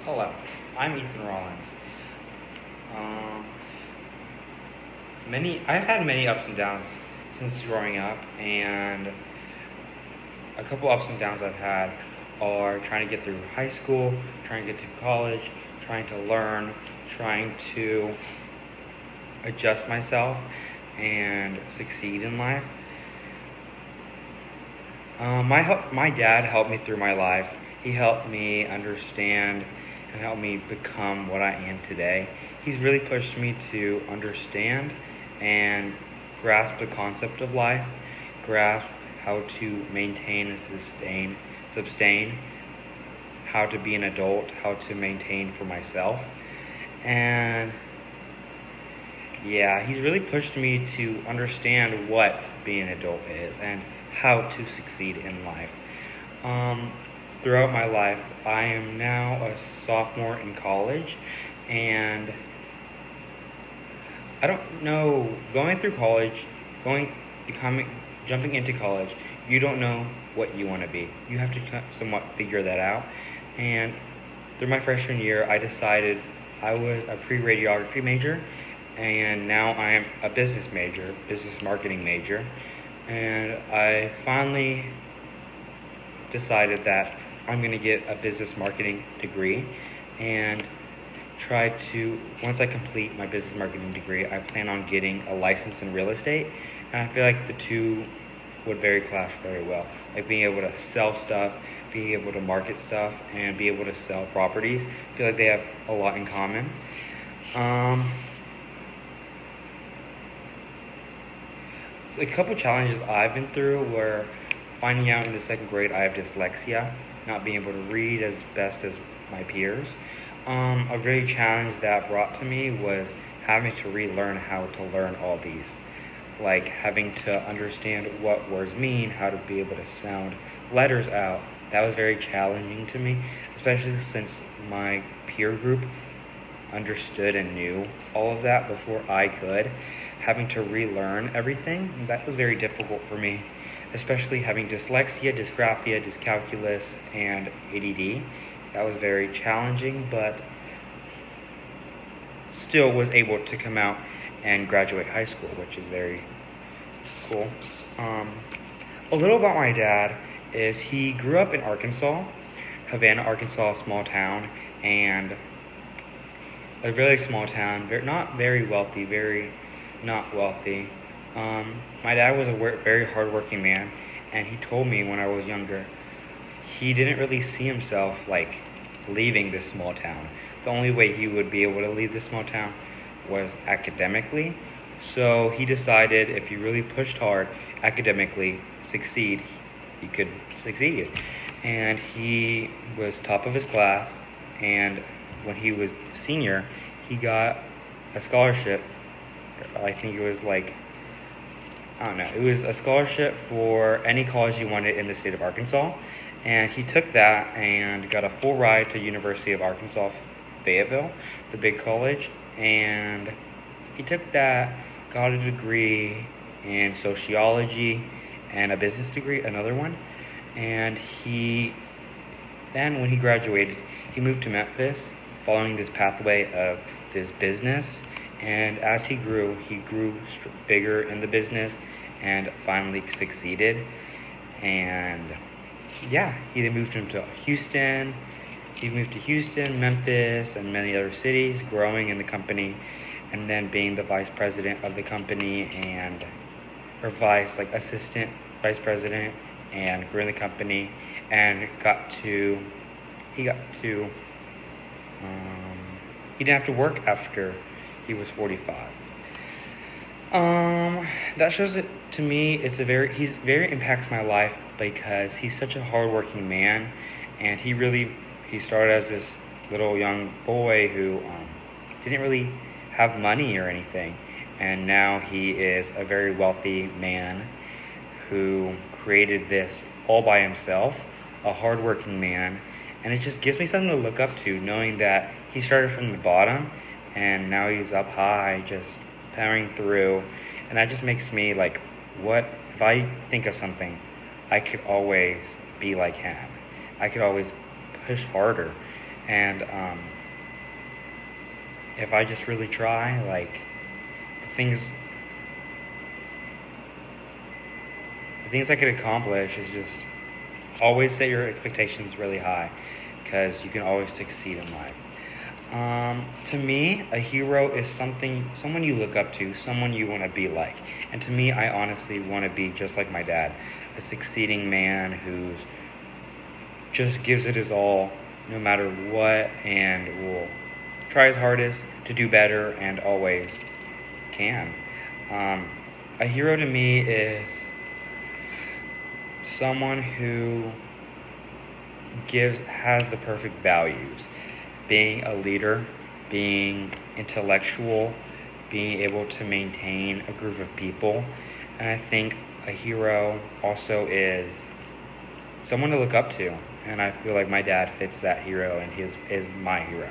Hello, I'm Ethan Rollins. Um, I've had many ups and downs since growing up, and a couple ups and downs I've had are trying to get through high school, trying to get through college, trying to learn, trying to adjust myself and succeed in life. My dad helped me through my life. He helped me understand and helped me become what I am today. He's really pushed me to understand and grasp the concept of life, grasp how to maintain and sustain, how to be an adult, how to maintain for myself. And yeah, he's really pushed me to understand what being an adult is and how to succeed in life. Throughout my life, I am now a sophomore in college, and I don't know, going through college, jumping into college, you don't know what you want to be. You have to somewhat figure that out. And through my freshman year, I decided I was a pre-radiography major, and now I am a business marketing major. And I finally decided that I'm going to get a business marketing degree and once I complete my business marketing degree, I plan on getting a license in real estate. And I feel like the two would clash very well. Like being able to sell stuff, being able to market stuff, and be able to sell properties. I feel like they have a lot in common. So a couple challenges I've been through were finding out in the second grade I have dyslexia, not being able to read as best as my peers. A really challenge that brought to me was having to relearn how to learn all these. Like having to understand what words mean, how to be able to sound letters out. That was very challenging to me, especially since my peer group understood and knew all of that before I could. Having to relearn everything, that was very difficult for me, especially having dyslexia, dysgraphia, dyscalculus, and ADD. That was very challenging, but still was able to come out and graduate high school, which is very cool. A little about my dad is he grew up in Arkansas, Havana, Arkansas, a small town, and a really small town, not very wealthy, very not wealthy. My dad was a very hardworking man, and he told me when I was younger, he didn't really see himself like leaving this small town. The only way he would be able to leave this small town was academically. So he decided if he really pushed hard academically, he could succeed. And he was top of his class, and when he was senior, he got a scholarship. I think it was it was a scholarship for any college he wanted in the state of Arkansas. And he took that and got a full ride to University of Arkansas, Fayetteville, the big college. And he took that, got a degree in sociology and a business degree, another one. And then when he graduated, he moved to Memphis, following this pathway of this business. And as he grew bigger in the business and finally succeeded. And yeah, he then moved him to Houston. He moved to Houston, Memphis, and many other cities, growing in the company, and then being the vice president of the company assistant vice president, and grew in the company, and he didn't have to work after he was 45. That shows it to me. He very impacts my life because he's such a hardworking man, and he started as this little young boy who didn't really have money or anything, and now he is a very wealthy man who created this all by himself, a hardworking man, and it just gives me something to look up to, knowing that he started from the bottom and now he's up high, just powering through. And that just makes me like, what if I think of something, I could always be like him. I could always push harder. And if I just really try, like things the things I could accomplish is just always set your expectations really high, because you can always succeed in life. To me, a hero is someone you look up to, someone you want to be like. And to me, I honestly want to be just like my dad, a succeeding man who's just gives it his all, no matter what, and will try his hardest to do better, and always can. A hero to me is someone who has the perfect values, being a leader, being intellectual, being able to maintain a group of people. And I think a hero also is someone to look up to, and I feel like my dad fits that hero, and he is my hero.